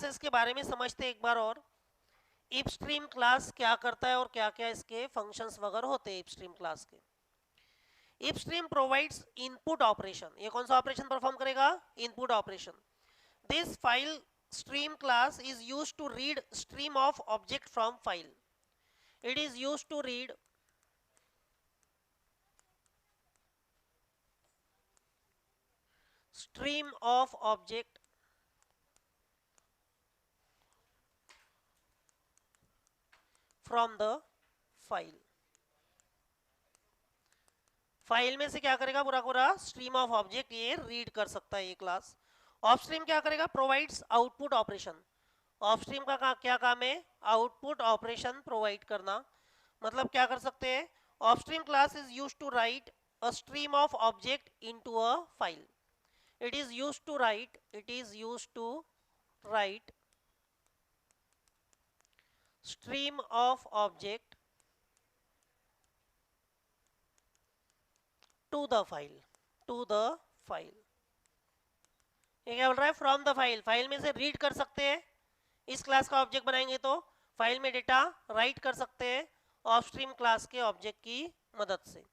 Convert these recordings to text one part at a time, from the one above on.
Classes के बारे में समझते एक बार और। इफ स्ट्रीम क्लास क्या करता है और क्या क्या इसके फंक्शंस वगैरह होते हैं इफ स्ट्रीम क्लास के। If stream provides input operation, ये कौन सा ऑपरेशन परफॉर्म करेगा? Input operation. This file stream class is used to read stream of object from file. It is used to read stream of object from the file. File में से क्या करेगा? पूरा पूरा स्ट्रीम ऑफ ऑब्जेक्ट ये read कर सकता है ये क्लास। ऑफ स्ट्रीम क्या करेगा? Provides output operation. Of stream का क्या काम है? आउटपुट ऑपरेशन प्रोवाइड करना। मतलब क्या कर सकते हैं? Of stream class is used to write a stream of object into a file. It is used to write stream of object to the file, ये क्या बोल रहा है? फ्रॉम द फाइल, फाइल में से रीड कर सकते हैं। इस क्लास का ऑब्जेक्ट बनाएंगे तो फाइल में डेटा राइट कर सकते हैं ऑफ स्ट्रीम क्लास के ऑब्जेक्ट की मदद से।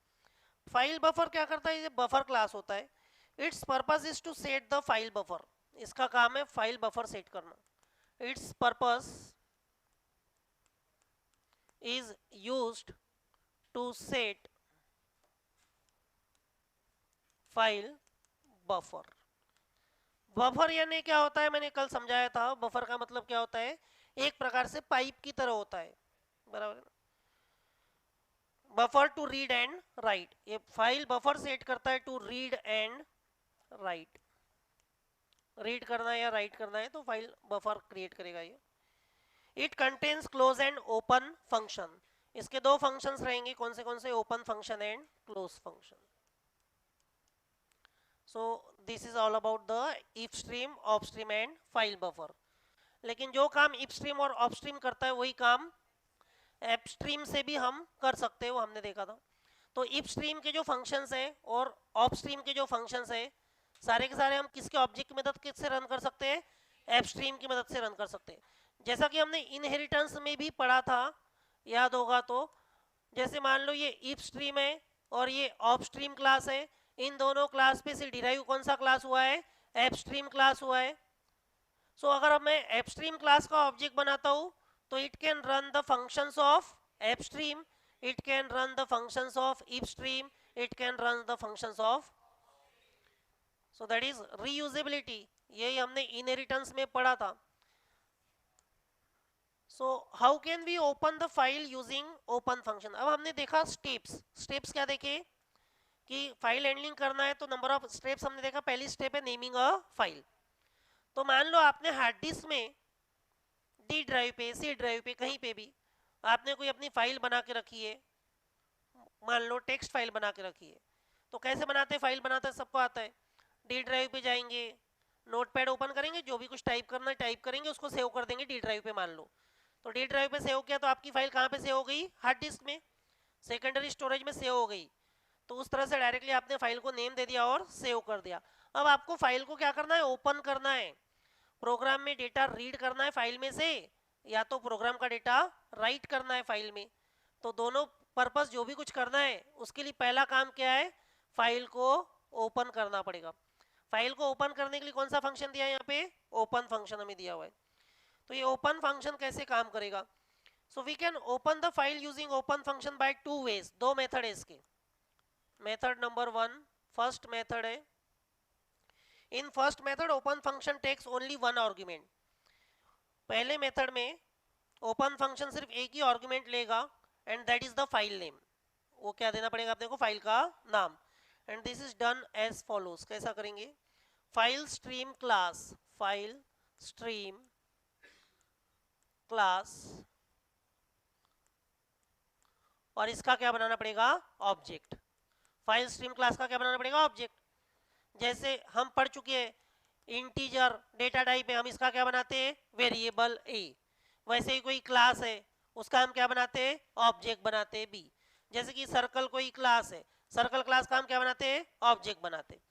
फाइल बफर क्या करता है? ये बफर क्लास होता है। Its purpose is to set the file buffer, इसका काम है फाइल बफर सेट करना। Its purpose is used to set file buffer. Buffer यानी क्या होता है? मैंने कल समझाया था। बफर का मतलब क्या होता है? एक प्रकार से पाइप की तरह होता है, बराबर है ना? Buffer to read and write, ये फाइल बफर सेट करता है to read and write. Read करना है या राइट करना है तो फाइल बफर क्रिएट करेगा ये। It contains close and open function, इसके दो फंक्शंस रहेंगे। कौन से? Open function and close function. So this is all about the if stream, of stream and file buffer. लेकिन जो काम इफ स्ट्रीम और ऑफ स्ट्रीम करता है वही काम एप स्ट्रीम से भी हम कर सकते हैं, वो हमने देखा था। तो इफ स्ट्रीम के जो फंक्शंस है और ऑफ स्ट्रीम के जो फंक्शंस है सारे के सारे हम किसके ऑब्जेक्ट की मदद से रन कर सकते हैं? एप स्ट्रीम की मदद से रन कर सकते हैं। जैसा कि हमने इनहेरिटेंस में भी पढ़ा था, याद होगा तो। जैसे मान लो ये इफ स्ट्रीम है और ये ऑफ स्ट्रीम क्लास है, इन दोनों क्लास पे से डिराइव कौन सा क्लास हुआ है? एप स्ट्रीम क्लास हुआ है। सो अगर अब मैं एप स्ट्रीम क्लास का ऑब्जेक्ट बनाता हूँ तो it can run the functions of if stream, it can run the functions of if stream, it can run the functions of. So that is reusability, यही हमने इनहेरिटेंस में पढ़ा था। So how can we open the file using open function? अब हमने देखा steps क्या देखे कि फाइल हैंडलिंग करना है तो नंबर ऑफ स्टेप्स हमने देखा। पहली स्टेप है नेमिंग अ फाइल। तो मान लो आपने हार्ड डिस्क में डी ड्राइव पे, सी ड्राइव पे, कहीं पे भी आपने कोई अपनी फाइल बना के रखी है, मान लो टेक्स्ट फाइल बना के रखी है। तो कैसे बनाते हैं? फाइल बनाते हैं सबको आता है। डी ड्राइव पे जाएंगे, नोटपैड ओपन करेंगे, जो भी कुछ टाइप करना है टाइप करेंगे, उसको सेव कर देंगे डी ड्राइव पे। मान लो तो डी ड्राइव पे सेव किया तो आपकी फाइल कहाँ पे सेव हो गई? हार्ड डिस्क में, सेकेंडरी स्टोरेज में सेव हो गई। तो उस तरह से डायरेक्टली आपने फाइल को नेम दे दिया और सेव कर दिया। अब आपको फाइल को क्या करना है? ओपन करना है। प्रोग्राम में डेटा रीड करना है फाइल में से, या तो प्रोग्राम का डेटा राइट करना है फाइल में। तो दोनों पर्पस जो भी कुछ करना है उसके लिए पहला काम क्या है? फाइल को ओपन करना पड़ेगा। फाइल को ओपन करने के लिए कौन सा फंक्शन दिया है यहाँ पे? ओपन फंक्शन हमें दिया हुआ है। तो ये ओपन फंक्शन कैसे काम करेगा? So we can open the file using open function by two ways. दो मेथड है इसके। मेथड नंबर 1, फर्स्ट मेथड है। In first method open function takes only one argument. पहले मेथड में ओपन फंक्शन सिर्फ एक ही आर्गुमेंट लेगा and that is the file name. वो क्या देना पड़ेगा अपने को? फाइल का नाम। And this is done as follows. कैसा करेंगे? File stream class, file stream class, और इसका क्या बनाना पड़ेगा? ऑब्जेक्ट। फाइल स्ट्रीम क्लास का क्या बनाना पड़ेगा? ऑब्जेक्ट। जैसे हम पढ़ चुके हैं इंटीजर डेटा टाइप है, हम इसका क्या बनाते हैं? वेरिएबल ए। वैसे ही कोई क्लास है उसका हम क्या बनाते हैं? ऑब्जेक्ट बनाते हैं बी। जैसे कि सर्कल कोई क्लास है, सर्कल क्लास का हम क्या बनाते हैं? ऑब्जेक्ट बनाते हैं।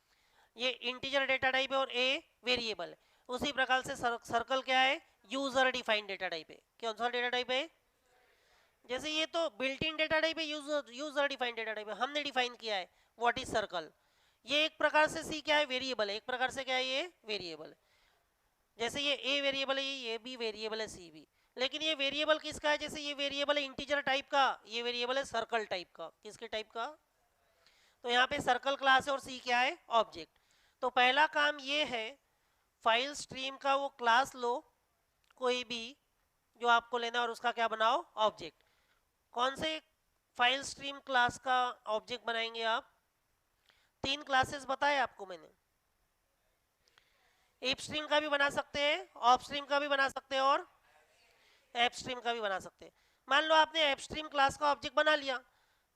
ये इंटीजर डेटा टाइप है और ए वेरिएबल है। उसी प्रकार से सर्कल क्या है? यूजर डिफाइंड डेटा टाइप है। कौन सा डेटा टाइप है? जैसे ये तो बिल्ट इन डेटा टाइप है, यूजर डिफाइंड डेटा टाइप है, हमने डिफाइन किया है व्हाट इज सर्कल। ये एक प्रकार से सी क्या है, वेरिएबल है, एक प्रकार से क्या है, ये वेरिएबल है। जैसे ये ए वेरिएबल है, ये भी वेरिएबल है, सी भी। लेकिन ये वेरिएबल किसका है? जैसे ये वेरिएबल है इंटीजर टाइप का, ये वेरिएबल है सर्कल टाइप का। किसके टाइप का? तो यहाँ पे सर्कल क्लास है और सी क्या है? ऑब्जेक्ट। तो पहला काम ये है, फाइल स्ट्रीम का वो क्लास लो कोई भी जो आपको लेना है और उसका क्या बनाओ? ऑब्जेक्ट। कौन से फाइल स्ट्रीम क्लास का ऑब्जेक्ट बनाएंगे आप? 3 क्लासेस बताए आपको मैंने। इफ स्ट्रीम का भी बना सकते हैं, ऑफ स्ट्रीम का भी बना सकते हैं और एप स्ट्रीम का भी बना सकते हैं। मान लो आपने एप स्ट्रीम क्लास का ऑब्जेक्ट बना लिया,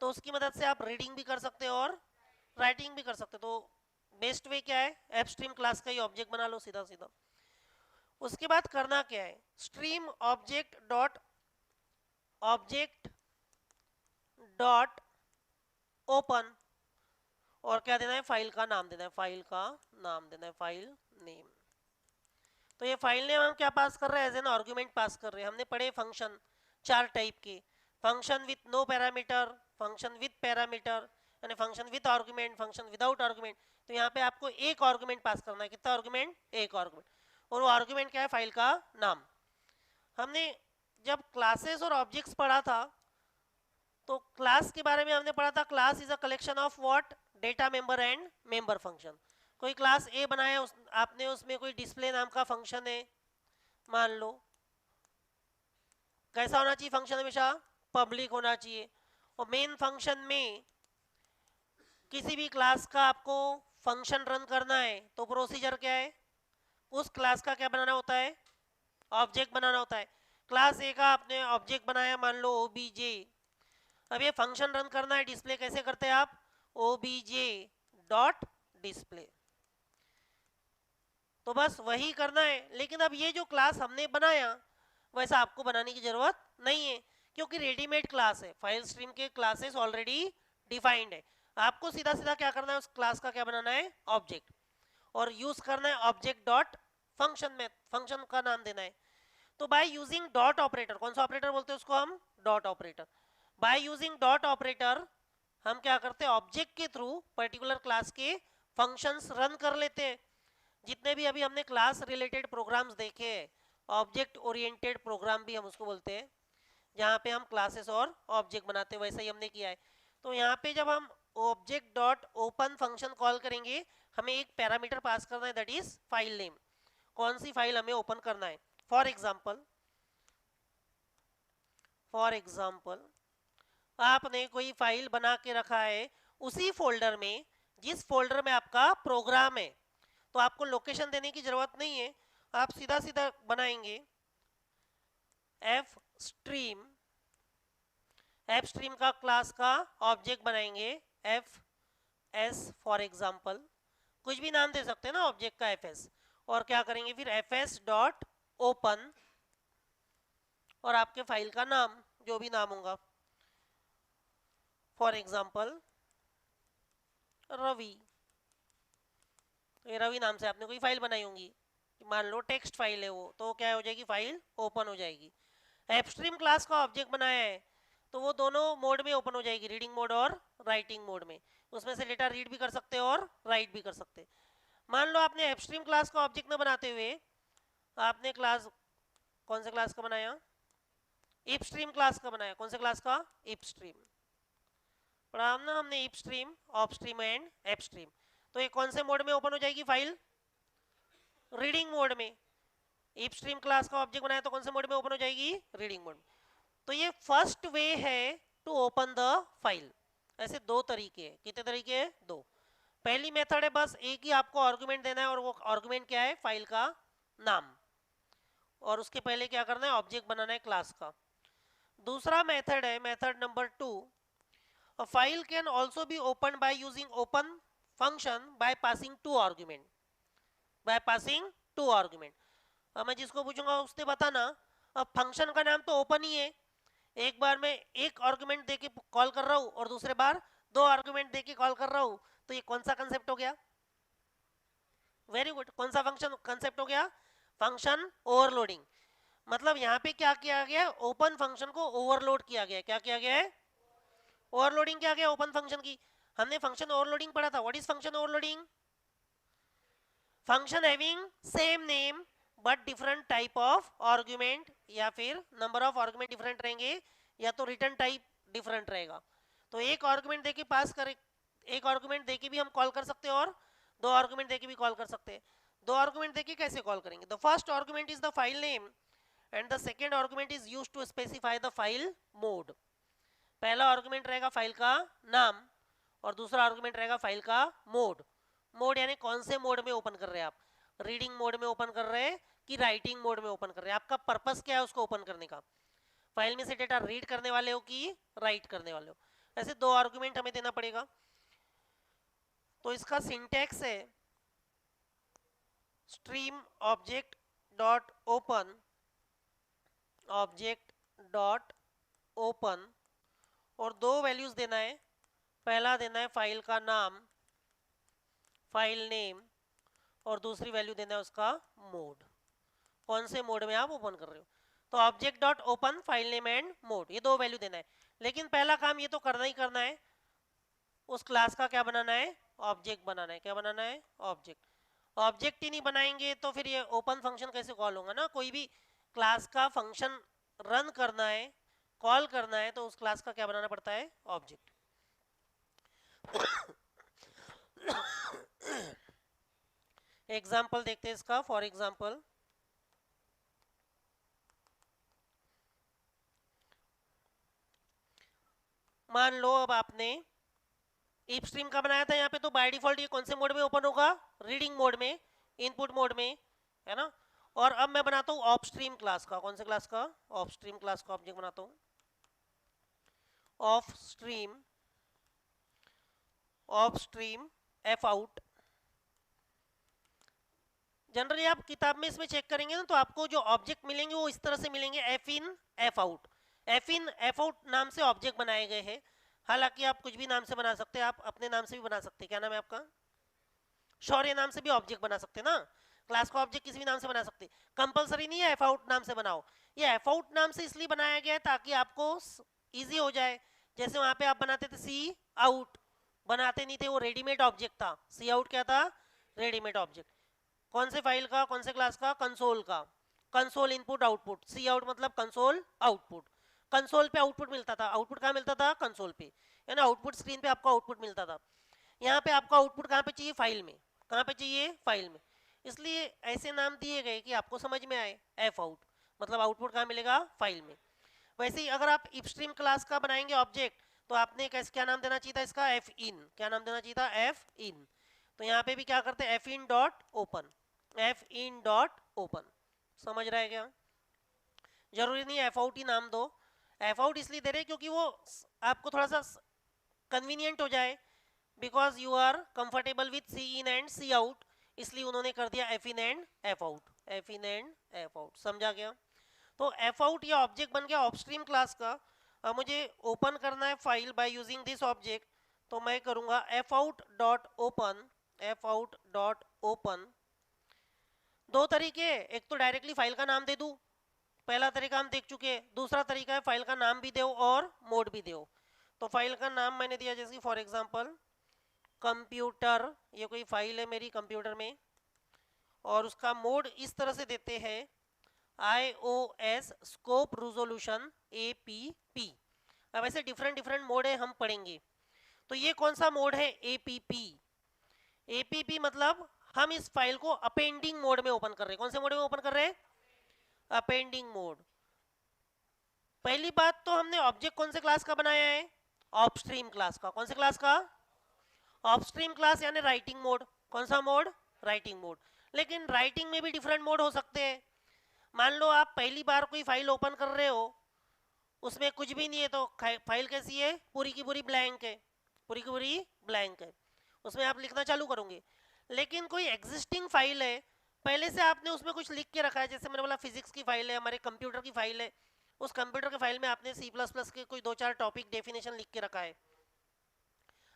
तो उसकी मदद से आप रीडिंग भी कर सकते हो और राइटिंग भी कर सकते हो। तो बेस्ट वे क्या है? एप स्ट्रीम क्लास का ही ऑब्जेक्ट बना लो सीधा सीधा। उसके बाद करना क्या है? स्ट्रीम ऑब्जेक्ट डॉट ओपन, और क्या देना है? फाइल का नाम देना है, फाइल का नाम देना है, फाइल नेम। तो ये फाइल नेम हम क्या पास कर रहे हैं? एज एन आर्गुमेंट पास कर रहे हैं। हमने पढ़े फंक्शन 4 टाइप के, function with no parameter, function with parameter, यानी function with argument, function without argument. तो यहाँ पे आपको एक आर्गुमेंट पास करना है। कितना आर्गुमेंट? एक आर्गुमेंट। और वो आर्गुमेंट क्या है? फाइल का नाम। हमने जब क्लासेस और ऑब्जेक्ट्स पढ़ा था, तो क्लास के बारे में हमने पढ़ा था, class is a collection of what? Data member and member function. कोई क्लास ए बनाया आपने, उसमें कोई डिस्प्ले नाम का फंक्शन है मान लो। कैसा होना चाहिए फंक्शन? हमेशा पब्लिक होना चाहिए। और मेन फंक्शन में किसी भी क्लास का आपको फंक्शन रन करना है, तो प्रोसीजर क्या है? उस क्लास का क्या बनाना होता है? ऑब्जेक्ट बनाना होता है। क्लास ए का आपने ऑब्जेक्ट बनाया मान लो ओबीजे। अब ये फंक्शन रन करना है, डिस्प्ले कैसे करते हैं आप? OBJ dot display. तो बस वही करना है। लेकिन अब ये जो क्लास हमने बनाया, वैसा आपको बनाने की जरूरत नहीं है, क्योंकि रेडीमेड क्लास है। फाइल स्ट्रीम के क्लासेस ऑलरेडी डिफाइंड है। आपको सीधा सीधा क्या करना है? उस क्लास का क्या बनाना है? ऑब्जेक्ट। और यूज करना है ऑब्जेक्ट डॉट फंक्शन में, फंक्शन का नाम देना है। तो बाय यूजिंग डॉट ऑपरेटर, कौन सा ऑपरेटर बोलते हैं उसको हम? Dot operator. By using dot operator हम क्या करते हैं? ऑब्जेक्ट के थ्रू पर्टिकुलर क्लास के फंक्शंस रन कर लेते हैं। जितने भी अभी हमने क्लास रिलेटेड प्रोग्राम्स देखे हैं, ऑब्जेक्ट ओरिएंटेड प्रोग्राम भी हम उसको बोलते हैं, जहाँ पे हम क्लासेस और ऑब्जेक्ट बनाते हैं, वैसा ही हमने किया है। तो यहाँ पे जब हम object dot open function call करेंगे, हमें एक पैरामीटर पास करना है, दैट इज फाइल नेम। कौन सी फाइल हमें ओपन करना है? फॉर एग्जाम्पल आपने कोई फाइल बना के रखा है उसी फोल्डर में जिस फोल्डर में आपका प्रोग्राम है, तो आपको लोकेशन देने की जरूरत नहीं है। आप सीधा सीधा बनाएंगे एफ स्ट्रीम का क्लास का ऑब्जेक्ट बनाएंगे एफ एस फॉर एग्जाम्पल, कुछ भी नाम दे सकते हैं ना ऑब्जेक्ट का एफ एस। और क्या करेंगे फिर? एफ एस डॉट ओपन, और आपके फाइल का नाम जो भी नाम होगा, फॉर एग्जाम्पल रवि। तो ये रवि नाम से आपने कोई फाइल बनाई होंगी, मान लो टेक्स्ट फाइल है वो, तो क्या हो जाएगी? फाइल ओपन हो जाएगी। एपस्ट्रीम क्लास का ऑब्जेक्ट बनाया है, तो वो दोनों मोड में ओपन हो जाएगी, रीडिंग मोड और राइटिंग मोड में। उसमें से डेटा रीड भी कर सकते हो और राइट भी कर सकते हैं। मान लो आपने एपस्ट्रीम क्लास का ऑब्जेक्ट न बनाते हुए आपने क्लास, कौन से क्लास का बनाया? इपस्ट्रीम क्लास का बनाया। कौन से क्लास का? इपस्ट्रीम। पढ़ा ना हमने इपस्ट्रीम, ऑफस्ट्रीम एंड एपस्ट्रीम। तो ये कौन से मोड में ओपन हो जाएगी फाइल? रीडिंग मोड में। इपस्ट्रीम क्लास का ऑब्जेक्ट बनाया तो कौन से मोड में ओपन हो जाएगी? रीडिंग मोड में। तो ये फर्स्ट वे है टू ओपन द फाइल। ऐसे दो तरीके हैं। कितने तरीके हैं? दो। पहली मेथड है बस एक ही आपको आर्गुमेंट देना है, और वो आर्गुमेंट क्या है? फाइल का नाम। और उसके पहले क्या करना है? ऑब्जेक्ट बनाना है क्लास का। दूसरा मेथड है method number 2, a file can also be opened by using open function by passing two argument। अब मैं जिसको पूछूंगा उसने बताना। अब फंक्शन का नाम तो ओपन ही है, एक बार मैं एक आर्गुमेंट देके कॉल कर रहा हूँ और दूसरे बार 2 आर्गुमेंट देके कॉल कर रहा हूँ, तो ये कौन सा कंसेप्ट हो गया? Very good. कौन सा फंक्शन कंसेप्ट हो गया? Function overloading. मतलब यहाँ पे क्या किया गया है, ओपन फंक्शन को ओवरलोड किया गया है। क्या किया गया है, ओवरलोडिंग किया गया ओपन फंक्शन की। हमने फंक्शन ओवरलोडिंग पढ़ा था। What is function overloading? Function having same name but different type of argument, या फिर नंबर ऑफ आर्गुमेंट डिफरेंट रहेंगे, या तो रिटर्न टाइप डिफरेंट रहेगा। तो एक आर्गुमेंट देके पास करे, एक आर्गुमेंट देके भी हम कॉल कर सकते हैं, और दो आर्गुमेंट देके भी कॉल कर सकते हैं। दो आर्गुमेंट देके कैसे कॉल करेंगे? The first argument is the file name and the second argument is used to specify the file mode. पहला आर्गुमेंट रहेगा फाइल का नाम, और दूसरा आर्गुमेंट रहेगा फाइल का मोड। मोड यानी कौन से मोड में ओपन कर रहे हैं आप, रीडिंग मोड में ओपन कर रहे हैं कि राइटिंग मोड में ओपन कर रहे हैं, आपका पर्पस क्या है उसको ओपन करने का, फाइल में से डेटा रीड करने वाले हो कि राइट करने वाले हो। ऐसे दो आर्गुमेंट हमें देना पड़ेगा। तो इसका सिंटैक्स है stream object dot open, object dot open, और दो वैल्यूज देना है। पहला देना है फाइल का नाम, फाइल नेम, और दूसरी वैल्यू देना है उसका मोड, कौन से मोड में आप ओपन कर रहे हो। तो object dot open, file name and mode, ये दो वैल्यू देना है। लेकिन पहला काम ये तो करना ही करना है, उस क्लास का क्या बनाना है, ऑब्जेक्ट बनाना है। क्या बनाना है, ऑब्जेक्ट। ऑब्जेक्ट ही नहीं बनाएंगे तो फिर ये ओपन फंक्शन कैसे कॉल होगा ना। कोई भी क्लास का फंक्शन रन करना है, कॉल करना है, तो उस क्लास का क्या बनाना पड़ता है, ऑब्जेक्ट। एग्जाम्पल देखते हैं इसका। फॉर एग्जाम्पल, मान लो अब आपने इफ स्ट्रीम का बनाया था यहाँ पे, तो बाय डिफॉल्ट ये कौन से मोड में ओपन होगा, रीडिंग मोड में, इनपुट मोड में, है ना। और अब मैं बनाता हूँ ऑफ स्ट्रीम क्लास का, कौन से क्लास का, ऑफ स्ट्रीम क्लास का ऑब्जेक्ट बनाता हूँ। Of stream, of stream F out. Generally आप किताब में इसमें चेक करेंगे ना, तो आपको जो ऑब्जेक्ट मिलेंगे वो इस तरह से मिलेंगे, F in F out. F in F out नाम से ऑब्जेक्ट बनाए गए हैं। हालांकि आप कुछ भी नाम से बना सकते हैं, आप अपने नाम से भी बना सकते हैं। क्या नाम है आपका, शौर्य नाम से भी ऑब्जेक्ट बना सकते हैं ना। क्लास का ऑब्जेक्ट किसी भी नाम से बना सकते हैं, कंपलसरी नहीं है एफ आउट नाम से बनाओ। ये एफ आउट नाम से इसलिए बनाया गया है ताकि आपको इजी हो जाए। जैसे वहां पे आप बनाते थे सी आउट, बनाते नहीं थे, वो रेडीमेड ऑब्जेक्ट था। सी आउट क्या था, रेडीमेड ऑब्जेक्ट। कौन से फाइल का, कौन से क्लास का, कंसोल का। कंसोल इनपुट आउटपुट, सी आउट मतलब कंसोल आउटपुट। कंसोल पे आउटपुट मिलता था, आउटपुट कहाँ मिलता था, कंसोल पे, है ना। आउटपुट स्क्रीन पे आपको आउटपुट मिलता था। यहाँ पे आपको आउटपुट कहाँ पे चाहिए, फाइल में। कहाँ पे चाहिए, फाइल में। इसलिए ऐसे नाम दिए गए कि आपको समझ में आए। एफ आउट मतलब आउटपुट कहाँ मिलेगा, फाइल में। वैसे ही अगर आप इफ स्ट्रीम क्लास का बनाएंगे ऑब्जेक्ट, तो आपने कैसे, क्या नाम देना चाहिए था इसका, एफ इन। क्या नाम देना चाहिए था, एफ इन। तो यहाँ पे भी क्या करते हैं, F in dot open, F in dot open. समझ रहा है क्या, जरूरी नहीं एफ आउट ही नाम दो। एफ आउट इसलिए दे रहे क्योंकि वो आपको थोड़ा सा कन्वीनियंट हो जाए, because you are comfortable with C in and C out, इसलिए उन्होंने कर दिया F in and F out, F in and F out. समझा गया। तो एफ आउट या ऑब्जेक्ट बन गया ऑफस्ट्रीम क्लास का। अब मुझे ओपन करना है file by using this object, तो मैं करूंगा F out dot open, F out dot open. दो तरीके, एक तो डायरेक्टली फाइल का नाम दे दूं, पहला तरीका हम देख चुके हैं। दूसरा तरीका है फाइल का नाम भी दो और मोड भी दो। तो फाइल का नाम मैंने दिया, जैसे फॉर एग्जांपल कंप्यूटर, ये कोई फाइल है मेरी कंप्यूटर में, और उसका मोड इस तरह से देते हैं iOS स्कोप रिजोल्यूशन APP। अब ऐसे डिफरेंट डिफरेंट मोड है, हम पढ़ेंगे। तो ये कौन सा मोड है, APP। APP मतलब हम इस फाइल को अपेंडिंग मोड में ओपन कर रहे हैं। कौन से मोड में ओपन कर रहे हैं, अपेंडिंग मोड। पहली बात तो हमने ऑब्जेक्ट कौन से क्लास का बनाया है, ऑफस्ट्रीम क्लास का। कौन से क्लास का, ऑफस्ट्रीम क्लास, यानी राइटिंग मोड। कौन सा मोड, राइटिंग मोड। लेकिन राइटिंग में भी डिफरेंट मोड हो सकते हैं। मान लो आप पहली बार कोई फाइल ओपन कर रहे हो, उसमें कुछ भी नहीं है, तो फाइल कैसी है, पूरी की पूरी ब्लैंक है, पूरी की पूरी ब्लैंक है, उसमें आप लिखना चालू करोगे। लेकिन कोई एग्जिस्टिंग फाइल है, पहले से आपने उसमें कुछ लिख के रखा है, जैसे मैंने बोला फिजिक्स की फाइल है, हमारे कंप्यूटर की फाइल है, उस कंप्यूटर के फाइल में आपने सी प्लस प्लस के कोई दो चार टॉपिक डेफिनेशन लिख के रखा है।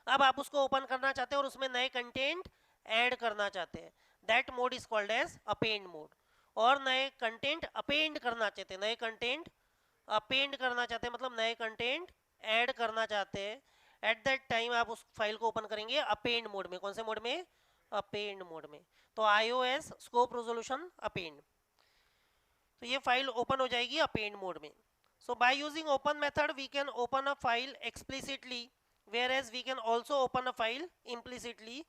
अब आप उसको ओपन करना चाहते हैं और उसमें नए कंटेंट ऐड करना चाहते हैं, that mode is called as append mode. और नए कंटेंट अपेंड करना चाहते हैं, नए कंटेंट अपेंड करना चाहते हैं मतलब नए कंटेंट ऐड करना चाहते हैं, एट दैट टाइम आप उस फाइल को ओपन करेंगे अपेंड मोड में। कौन से मोड में? अपेंड मोड में। तो iOS स्कोप रेजोल्यूशन अपेंड, तो ये फाइल ओपन हो जाएगी अपेंड मोड में। So by using open method we can open a file explicitly, whereas we can also open a file implicitly,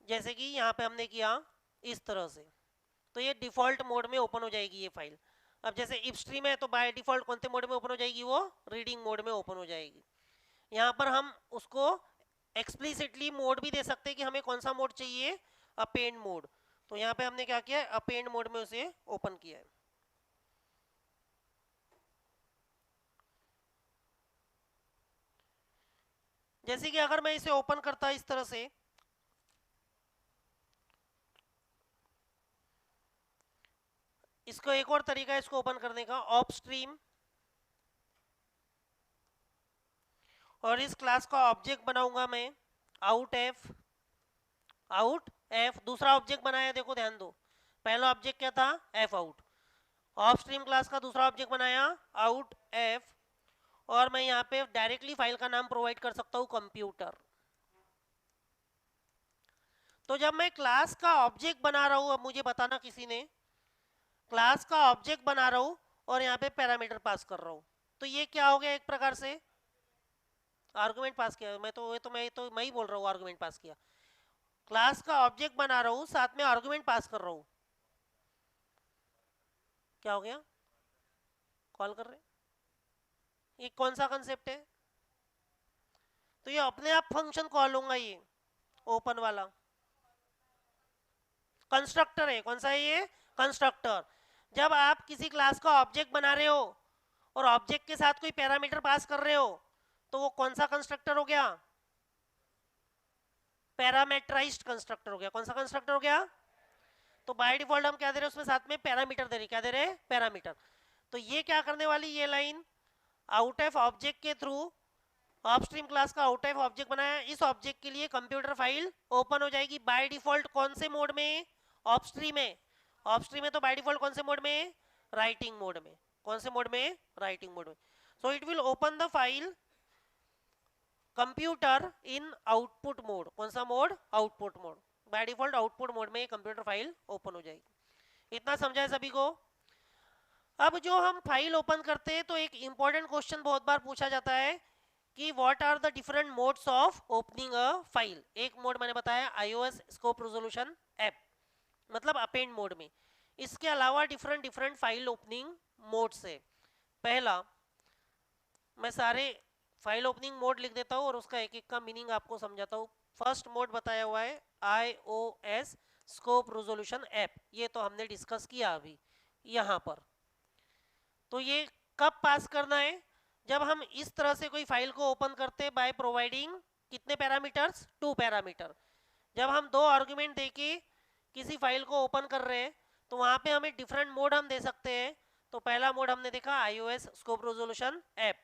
जैसे कि यहाँ पे हमने किया इस तरह से। तो ये डिफॉल्ट मोड में ओपन हो जाएगी ये फाइल। अब जैसे इफ स्ट्रीम है तो बाय डिफॉल्ट कौन से मोड में ओपन हो जाएगी? वो रीडिंग मोड में ओपन हो जाएगी। यहाँ पर हम उसको एक्सप्लिसिटली मोड भी दे सकते हैं कि हमें कौन सा मोड चाहिए, अपेंड मोड। तो यहाँ पे हमने क्या किया है, अपेंड मोड में उसे ओपन किया है। जैसे कि अगर मैं इसे ओपन करता इस तरह से, इसको एक और तरीका है इसको ओपन करने का, ऑफ स्ट्रीम, और इस क्लास का ऑब्जेक्ट बनाऊंगा मैं आउट एफ, आउट एफ। दूसरा ऑब्जेक्ट बनाया, देखो ध्यान दो, पहला ऑब्जेक्ट क्या था? F out. Of stream class का दूसरा ऑब्जेक्ट बनाया आउट एफ, और मैं यहाँ पे डायरेक्टली फाइल का नाम प्रोवाइड कर सकता हूँ कंप्यूटर। तो जब मैं क्लास का ऑब्जेक्ट बना रहा हूँ, अब मुझे बताना किसी ने, क्लास का ऑब्जेक्ट बना रहा हूँ और यहाँ पे पैरामीटर पास कर रहा हूँ, तो ये क्या हो गया? एक प्रकार से आर्गुमेंट पास किया। मैं ही बोल रहा हूँ आर्गुमेंट पास किया। क्लास का ऑब्जेक्ट बना रहा हूँ, साथ में आर्गुमेंट पास कर रहा हूँ, क्या हो गया? कॉल कर रहे हैं। ये कौन सा कंसेप्ट है? तो ये अपने आप फंक्शन कॉल होगा, ये ओपन वाला कंस्ट्रक्टर है। कौन सा है ये? कंस्ट्रक्टर। जब आप किसी क्लास का ऑब्जेक्ट बना रहे हो और ऑब्जेक्ट के साथ कोई पैरामीटर पास कर रहे हो, तो वो कौन सा कंस्ट्रक्टर हो गया? पैरामीटराइज्ड कंस्ट्रक्टर हो गया। कौन सा कंस्ट्रक्टर हो गया? तो बाय डिफॉल्ट हम क्या दे रहे हैं उसमें? साथ में पैरामीटर दे रहे। क्या दे रहे? पैरामीटर। तो ये क्या करने वाली ये लाइन, आउट ऑफ ऑब्जेक्ट के थ्रू अपस्ट्रीम क्लास का आउट ऑफ ऑब्जेक्ट बनाया, इस ऑब्जेक्ट के लिए कंप्यूटर फाइल ओपन हो जाएगी बाय डिफॉल्ट। कौन से मोड में? अपस्ट्रीम में। अपस्ट्रीम में तो बाय डिफॉल्ट कौन से मोड में? राइटिंग मोड में। कौन से मोड में? राइटिंग मोड में। So it will open the file computer in output mode. कौन सा mode? Output mode. By default output mode में कंप्यूटर फाइल ओपन हो जाएगी। इतना समझा है सभी को? अब जो हम फाइल ओपन करते हैं तो एक इंपॉर्टेंट क्वेश्चन बहुत बार पूछा जाता है कि what are the different modes of opening a file. एक मोड मैंने बताया iOS स्कोप रेजोल्यूशन ऐप, मतलब अपेंड मोड में। इसके अलावा different different file opening modes है। पहला, मैं सारे फाइल ओपनिंग मोड लिख देता हूँ और उसका एक एक का मीनिंग आपको समझाता हूँ। फर्स्ट मोड बताया हुआ है iOS स्कोप रेजोल्यूशन ऐप, ये तो हमने डिस्कस किया अभी यहाँ पर। तो ये कब पास करना है? जब हम इस तरह से कोई फाइल को ओपन करते हैं बाय प्रोवाइडिंग कितने पैरामीटर्स? 2 पैरामीटर। जब हम दो आर्गुमेंट देके किसी फाइल को ओपन कर रहे हैं तो वहां पे हमें डिफरेंट मोड हम दे सकते हैं। तो पहला मोड हमने देखा iOS scope resolution app,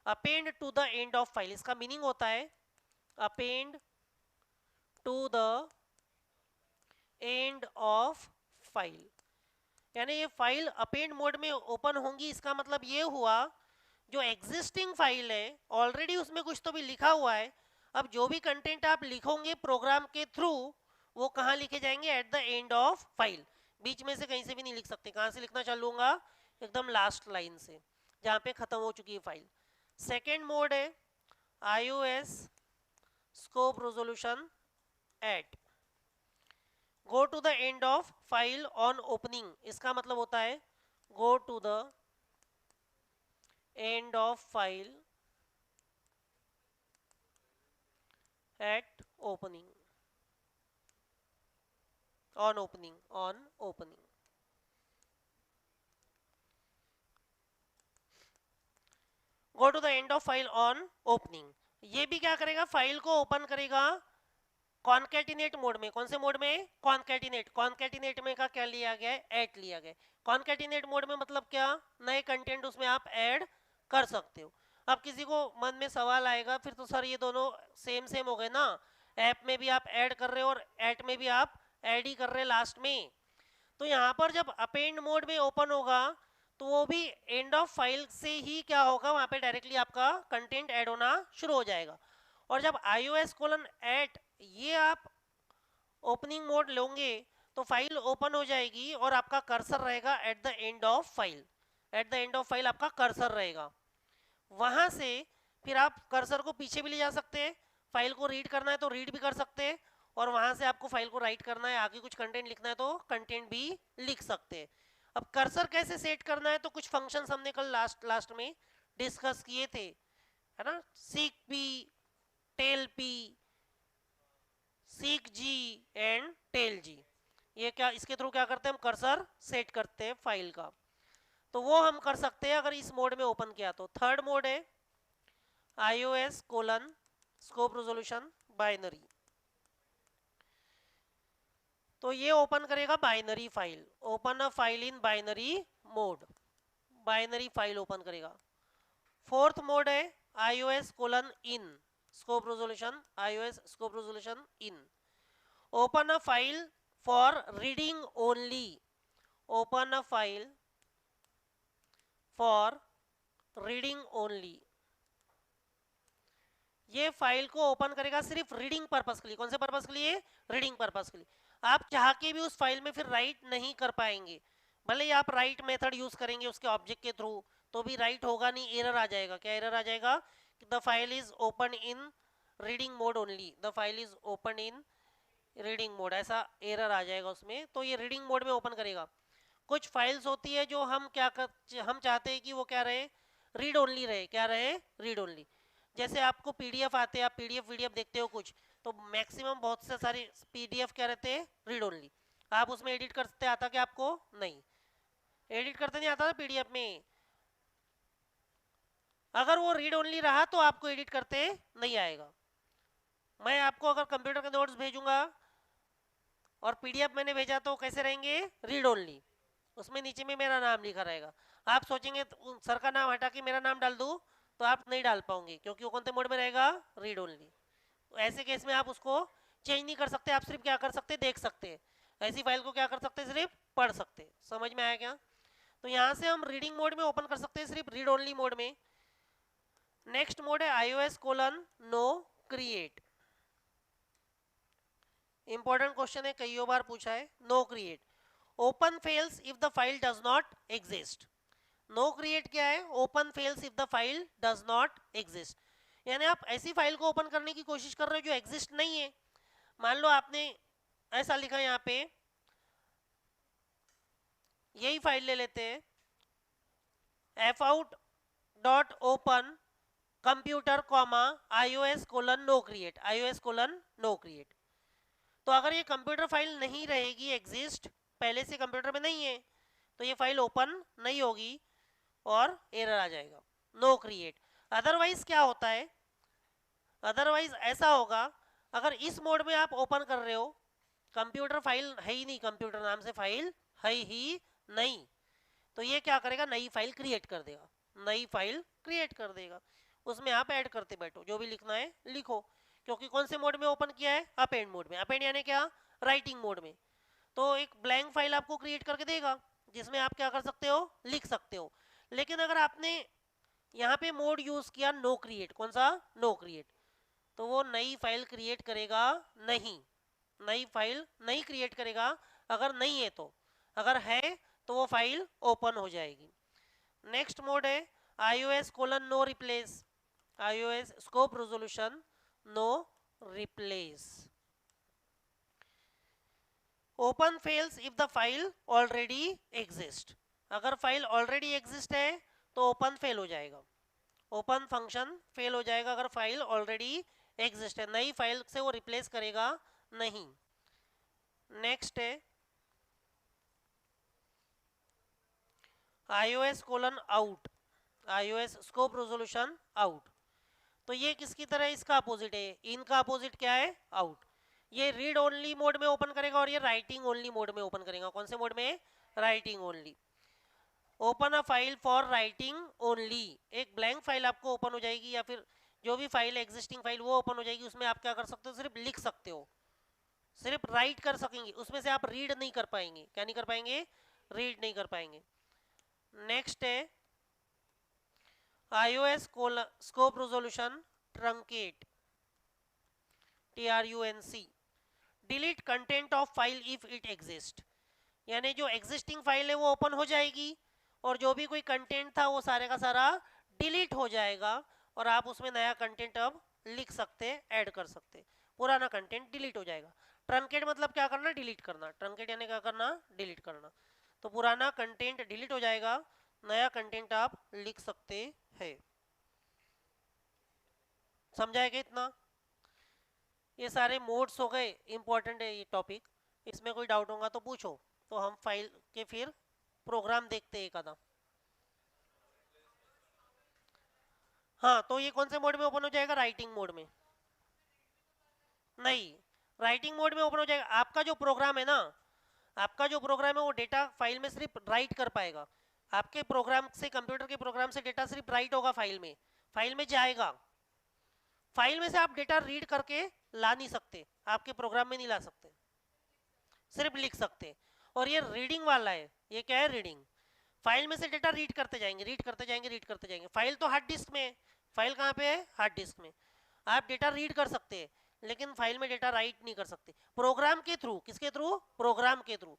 append to the end of file. इसका मीनिंग होता है append to the end of file, यानी ये फाइल अपेंड मोड में ओपन होंगी। इसका मतलब ये हुआ जो एग्जिस्टिंग फाइल है ऑलरेडी उसमें कुछ तो भी लिखा हुआ है, अब जो भी कंटेंट आप लिखोगे प्रोग्राम के थ्रू वो कहाँ लिखे जाएंगे? At the end of file. बीच में से कहीं से भी नहीं लिख सकते। कहाँ से लिखना चालू होगा? एकदम लास्ट लाइन से, जहाँ पे खत्म हो चुकी है फाइल। सेकेंड मोड है iOS scope resolution at, go to the end of file on opening. इसका मतलब होता है go to the end of file at opening, on opening, on opening. Go to the end of file on opening, ये भी क्या करेगा? File को open करेगा कॉन्कैटिनेट मोड में। कौन से मोड में? कॉन्कैटिनेट। कॉन्कैटिनेट में का क्या लिया गया है? ऐड लिया गया है। कॉन्कैटिनेट मोड में मतलब क्या? नए कंटेंट उसमें आप ऐड कर सकते हो। अब किसी को मन में सवाल आएगा फिर तो सर ये दोनों सेम सेम हो गए ना, ऐप में भी आप ऐड कर रहे हो और ऐट में भी आप ऐड ही कर रहे हैं लास्ट में। तो यहाँ पर जब अपेंड मोड में ओपन होगा तो वो भी एंड ऑफ फाइल से ही क्या होगा, वहां पे डायरेक्टली आपका कंटेंट ऐड होना शुरू हो जाएगा। और जब ios:@, ये आप ओपनिंग मोड लोगे तो फाइल ओपन हो जाएगी और आपका कर्सर रहेगा eight the end of file. Eight the end of file आपका कर्सर रहेगा। वहां से फिर आप कर्सर को पीछे भी ले जा सकते हैं, फाइल को रीड करना है तो रीड भी कर सकते हैं, और वहां से आपको फाइल को राइट करना है, आगे कुछ कंटेंट लिखना है तो कंटेंट भी लिख सकते हैं। अब कर्सर कैसे सेट करना है, तो कुछ फंक्शंस हमने कल लास्ट में डिस्कस किए थे, है ना, seekp, tellp, seekg and tellg. ये क्या, इसके थ्रू क्या करते हैं हम, कर्सर सेट करते हैं फाइल का। तो वो हम कर सकते हैं अगर इस मोड में ओपन किया तो। थर्ड मोड है ios: स्कोप रेजोल्यूशन बाइनरी। तो ये ओपन करेगा binary file, open a file in binary mode, binary file open करेगा। फोर्थ मोड है ios:in scope resolution, ios scope resolution in, open a file for reading only, open a file for reading only. ये file को open करेगा सिर्फ reading purpose के लिए। कौन से पर्पस के लिए, रीडिंग पर्पस के लिए। आप चाह के भी उस फाइल में फिर राइट नहीं कर पाएंगे, भले ही आप राइट मेथड यूज करेंगे उसके ऑब्जेक्ट के थ्रू तो भी राइट होगा नहीं, एरर आ जाएगा। क्या एरर आ जाएगा, the file is open in reading mode only, the file is open in reading mode, ऐसा एरर आ जाएगा उसमें। तो ये रीडिंग मोड में ओपन करेगा। कुछ फाइल्स होती है जो हम हम चाहते हैं कि वो क्या रहे, रीड ओनली रहे। क्या रहे, रीड ओनली। जैसे आपको पीडीएफ आते हैं, आप पीडीएफ वीडीएफ देखते हो कुछ, तो मैक्सिमम बहुत से सारे पीडीएफ क्या रहते हैं, रीड ओनली। आप उसमें एडिट करते आता कि आपको, नहीं एडिट करते नहीं आता ना पीडीएफ में। अगर वो रीड ओनली रहा तो आपको एडिट करते नहीं आएगा। मैं आपको अगर कंप्यूटर के नोट्स भेजूंगा और पीडीएफ मैंने भेजा तो कैसे रहेंगे, रीड ओनली, उसमें नीचे में मेरा नाम लिखा रहेगा। आप सोचेंगे तो सर का नाम हटा के मेरा नाम डाल दूं तो आप नहीं डाल पाओगे, क्योंकि वो कौन से मोड में रहेगा, रीड ओनली। तो ऐसे केस में आप उसको चेंज नहीं कर सकते, आप सिर्फ क्या कर सकते, देख सकते हैं। ऐसी फाइल को क्या कर सकते, सिर्फ पढ़ सकते। समझ में आया क्या। तो यहाँ से हम रीडिंग मोड में ओपन कर सकते हैं, सिर्फ रीड ओनली मोड में। नेक्स्ट मोड है ios:no create। इंपॉर्टेंट क्वेश्चन है, कई बार पूछा है। No create, open fails if the file does not exist. No create क्या है, open fails if the file does not exist. यानी आप ऐसी फाइल को ओपन करने की कोशिश कर रहे हो जो एग्जिस्ट नहीं है। मान लो आपने ऐसा लिखा, यहाँ पे यही फाइल ले लेते हैं, fout.open computer comma ios:no create, ios:no create। तो अगर ये कंप्यूटर फाइल नहीं रहेगी, एग्जिस्ट पहले से कंप्यूटर में नहीं है, तो ये फाइल ओपन नहीं होगी और एरर आ जाएगा, नो क्रिएट। अदरवाइज क्या होता है, अदरवाइज ऐसा होगा, अगर इस मोड में आप ओपन कर रहे हो, कंप्यूटर फाइल है ही नहीं, कंप्यूटर नाम से फाइल है ही नहीं, तो ये क्या करेगा, नई फाइल क्रिएट कर देगा, नई फाइल क्रिएट कर देगा। उसमें आप ऐड करते बैठो, जो भी लिखना है लिखो, क्योंकि कौन से मोड में ओपन किया है, अपेंड मोड में। अपेंड यानी क्या, राइटिंग मोड में। तो एक ब्लैंक फाइल आपको क्रिएट करके देगा जिसमें आप क्या कर सकते हो, लिख सकते हो। लेकिन अगर आपने यहाँ पे मोड यूज किया नो क्रिएट, कौन सा, नो क्रिएट, तो वो नई फाइल क्रिएट करेगा नहीं, नई फाइल नहीं क्रिएट करेगा अगर नहीं है तो। अगर है तो वो फाइल ओपन हो जाएगी। नेक्स्ट मोड है ios:no replace, ios scope resolution no replace. Open fails if the file already exist. अगर फाइल ऑलरेडी एग्जिस्ट है तो ओपन फेल हो जाएगा, ओपन फंक्शन फेल हो जाएगा अगर फाइल ऑलरेडी एग्जिस्ट है, नई फाइल से वो रिप्लेस करेगा नहीं। नेक्स्ट है ios:out, ios scope resolution out. तो ये किसकी तरह, इसका अपोजिट है, इनका अपोजिट क्या है, आउट। ये रीड ओनली मोड में ओपन करेगा और ये राइटिंग ओनली मोड में ओपन करेगा। कौन से मोड में, writing only. Open a file for writing only, एक ब्लैंक फाइल आपको ओपन हो जाएगी, या फिर जो भी फाइल एग्जिस्टिंग फाइल वो ओपन हो जाएगी, उसमें आप क्या कर सकते हो, सिर्फ लिख सकते हो, सिर्फ राइट कर सकेंगे, उसमें से आप रीड नहीं कर पाएंगे। क्या नहीं कर पाएंगे? रीड नहीं कर पाएंगे। नेक्स्ट है iOS scope resolution truncate, TRUNC, delete content of file if it exist. यानी जो एग्जिस्टिंग फाइल है वो ओपन हो जाएगी और जो भी कोई कंटेंट था वो सारे का सारा डिलीट हो जाएगा और आप उसमें नया कंटेंट अब लिख सकते, ऐड कर सकते, पुराना कंटेंट डिलीट हो जाएगा। ट्रंकेट मतलब क्या करना? डिलीट करना। ट्रंकेट यानी क्या करना? डिलीट करना। तो पुराना कंटेंट डिलीट हो जाएगा, नया कंटेंट आप लिख सकते हैं। समझाएगा इतना? ये सारे मोड्स हो गए, इंपॉर्टेंट है ये टॉपिक। इसमें कोई डाउट होगा तो पूछो, तो हम फाइल के फिर प्रोग्राम देखते हैं एक आधा। हाँ, तो ये कौन से मोड में ओपन हो जाएगा? राइटिंग मोड में। नहीं, राइटिंग मोड में ओपन हो जाएगा। आपका जो प्रोग्राम है ना, आपका जो प्रोग्राम है वो डेटा फाइल में सिर्फ राइट कर पाएगा। आपके प्रोग्राम से, कंप्यूटर के प्रोग्राम से डेटा सिर्फ राइट होगा फाइल में जाएगा। फाइल में से आप डेटा रीड करके ला नहीं सकते, आपके प्रोग्राम में नहीं ला सकते, सिर्फ लिख सकते। और ये रीडिंग वाला है, ये क्या है? रीडिंग। फाइल में से डेटा रीड करते जाएंगे, रीड करते जाएंगे, रीड करते जाएंगे। फाइल तो हार्ड डिस्क में है। फाइल कहाँ पे है? हार्ड डिस्क में। आप डेटा रीड कर सकते हैं लेकिन फाइल में डेटा राइट नहीं कर सकते। प्रोग्राम के थ्रू। किसके थ्रू? प्रोग्राम के थ्रू।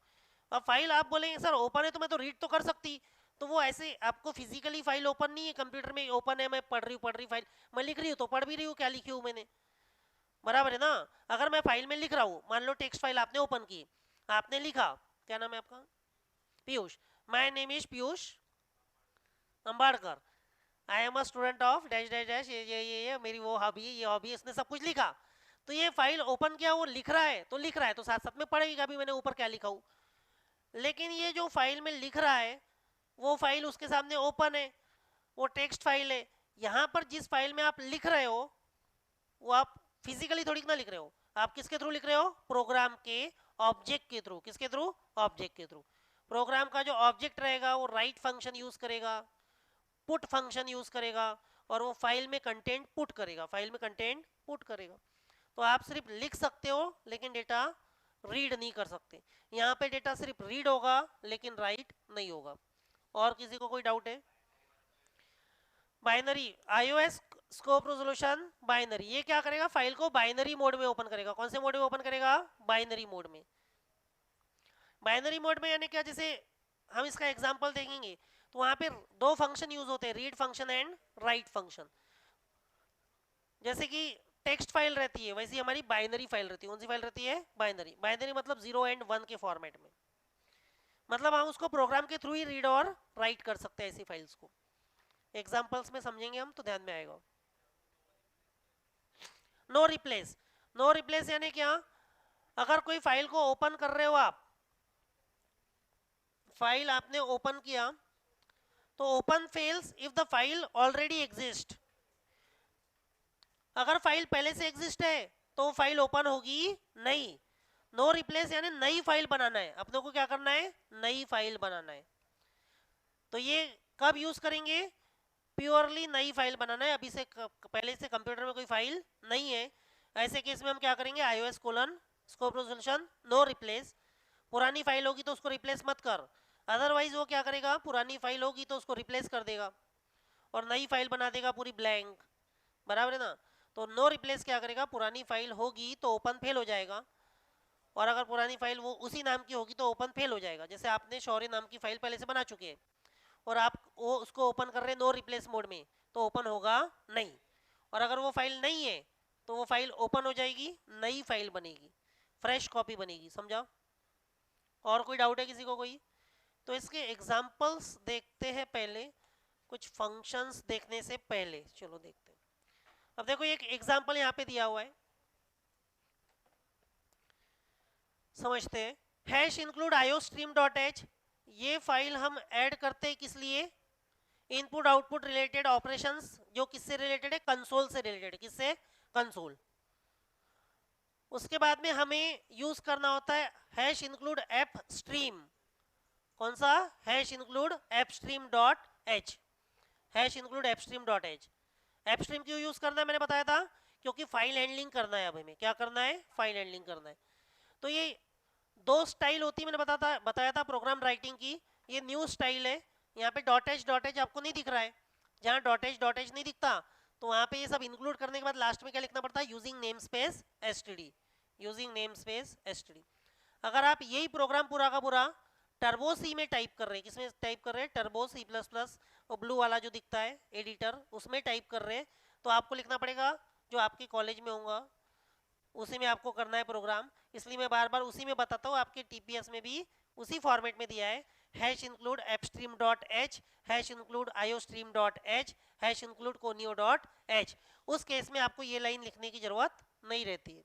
अब फाइल आप बोलेंगे सर ओपन है तो मैं तो रीड तो कर सकती, तो वो ऐसे आपको फिजिकली फाइल ओपन नहीं है, कंप्यूटर में ओपन है, मैं पढ़ रही फाइल, मैं लिख रही हूँ तो पढ़ भी रही हूँ, क्या लिखी हूँ मैंने, बराबर है ना? अगर मैं फाइल में लिख रहा हूँ, मान लो टेक्स्ट फाइल आपने ओपन की, आपने लिखा, क्या नाम है आपका? Piyush. My name is Piyush Ambadkar, I am a student of dash dash dash, ये मेरी वो हॉबी है, ये हॉबी है, इसने सब कुछ लिखा। तो ये फाइल ओपन किया, वो लिख रहा है तो लिख रहा है, तो साथ साथ में पढ़ेगा भी मैंने ऊपर क्या लिखा हूँ। लेकिन ये जो फाइल में लिख रहा है वो फाइल उसके सामने ओपन है, वो टेक्स्ट फाइल है। यहाँ पर जिस फाइल में आप लिख रहे हो वो आप फिजिकली थोड़ी ना लिख रहे हो, आप किसके थ्रू लिख रहे हो? प्रोग्राम के ऑब्जेक्ट के थ्रू। किसके थ्रू? ऑब्जेक्ट के थ्रू। प्रोग्राम का जो ऑब्जेक्ट रहेगा वो राइट फंक्शन यूज करेगा, पुट फंक्शन यूज करेगा और वो फाइल में कंटेंट पुट करेगा, फाइल में कंटेंट पुट करेगा। तो आप सिर्फ लिख सकते हो लेकिन डेटा रीड नहीं कर सकते। यहाँ पे डेटा सिर्फ रीड होगा लेकिन राइट नहीं होगा। और किसी को कोई डाउट है? Binary, iOS scope resolution binary, ये क्या करेगा? फाइल को बाइनरी मोड में ओपन करेगा। कौन से मोड में ओपन करेगा? बाइनरी मोड में। बाइनरी मोड में यानी क्या? जैसे हम इसका एग्जांपल देखेंगे तो वहां पे दो फंक्शन यूज होते हैं, read function and right function. जैसे कि टेक्स्ट फाइल रहती है वैसी हमारी बाइनरी फाइल रहती है। कौन सी फाइल रहती है? बाइनरी। बाइनरी मतलब 0 एंड 1 के फॉर्मेट में, मतलब हम उसको प्रोग्राम के थ्रू ही रीड और राइट कर सकते हैं ऐसी फाइल्स को। एग्जांपल्स में समझेंगे हम तो ध्यान में आएगा। नो रिप्लेस, नो रिप्लेस यानी क्या? अगर कोई फाइल को ओपन कर रहे हो आप, फाइल आपने ओपन किया तो open fails if the file already exist. अगर फाइल पहले से एग्जिस्ट है तो फाइल ओपन होगी नहीं। नो रिप्लेस यानी नई फाइल बनाना है, अपने को क्या करना है? नई फाइल बनाना है। तो ये कब यूज करेंगे? प्योरली नई फाइल बनाना है, अभी से पहले से कंप्यूटर में कोई फाइल नहीं है, ऐसे केस में हम क्या करेंगे? iOS colon scope resolution no replace. पुरानी फाइल होगी तो उसको रिप्लेस मत कर, अदरवाइज वो क्या करेगा? पुरानी फाइल होगी तो उसको रिप्लेस कर देगा और नई फाइल बना देगा पूरी ब्लैंक, बराबर है ना? तो नो रिप्लेस क्या करेगा? पुरानी फाइल होगी तो ओपन फेल हो जाएगा, और अगर पुरानी फाइल वो उसी नाम की होगी तो ओपन फेल हो जाएगा। जैसे आपने शौर्य नाम की फाइल पहले से बना चुके हैं और आप वो उसको ओपन कर रहे हैं नो रिप्लेस मोड में, तो ओपन होगा नहीं। और अगर वो फाइल नहीं है तो वो फाइल ओपन हो जाएगी, नई फाइल बनेगी, फ्रेश कॉपी बनेगी। समझा? और कोई डाउट है किसी को? कोई? तो इसके एग्जांपल्स देखते हैं पहले, कुछ फंक्शंस देखने से पहले। चलो देखते हैं। अब देखो एक एग्जांपल यहाँ पे दिया हुआ है, समझते हैं। हैश इंक्लूड iostream.h, ये फाइल हम ऐड करते हैं किस लिए? इनपुट आउटपुट रिलेटेड ऑपरेशंस, जो किससे रिलेटेड है? कंसोल से रिलेटेड। किससे? कंसोल। उसके बाद में हमें यूज करना होता है हैश इंक्लूड एप स्ट्रीम। कौन सा? Hash include app stream dot h, hash include app stream dot H. App stream क्यों यूज करना है मैंने बताया था, क्योंकि फाइल हैंडलिंग करना है। अब हमें क्या करना है? फाइल हैंडलिंग करना है। तो ये दो स्टाइल होती है, मैंने बताया था प्रोग्राम राइटिंग की। ये न्यू स्टाइल है। यहाँ पे डॉट एच आपको नहीं दिख रहा है। जहाँ डॉट एच नहीं दिखता तो वहाँ पे ये सब इंक्लूड करने के बाद लास्ट में क्या लिखना पड़ता है, using name space STD, using name space STD. अगर आप यही प्रोग्राम पूरा का पूरा टर्बो सी में टाइप कर रहे हैं, किसमें टाइप कर रहे हैं, टर्बो सी प्लस प्लस, वो ब्लू वाला जो दिखता है एडिटर, उसमें टाइप कर रहे हैं, तो आपको लिखना पड़ेगा जो आपके कॉलेज में होगा उसी में आपको करना है प्रोग्राम। इसलिए मैं बार बार उसी में बताता हूँ। आपके टीपीएस में भी उसी फॉर्मेट में दिया है, hash include fstream dot h, hash include iostream dot h, hash include conio dot h. उस केस में आपको ये लाइन लिखने की जरूरत नहीं रहती है।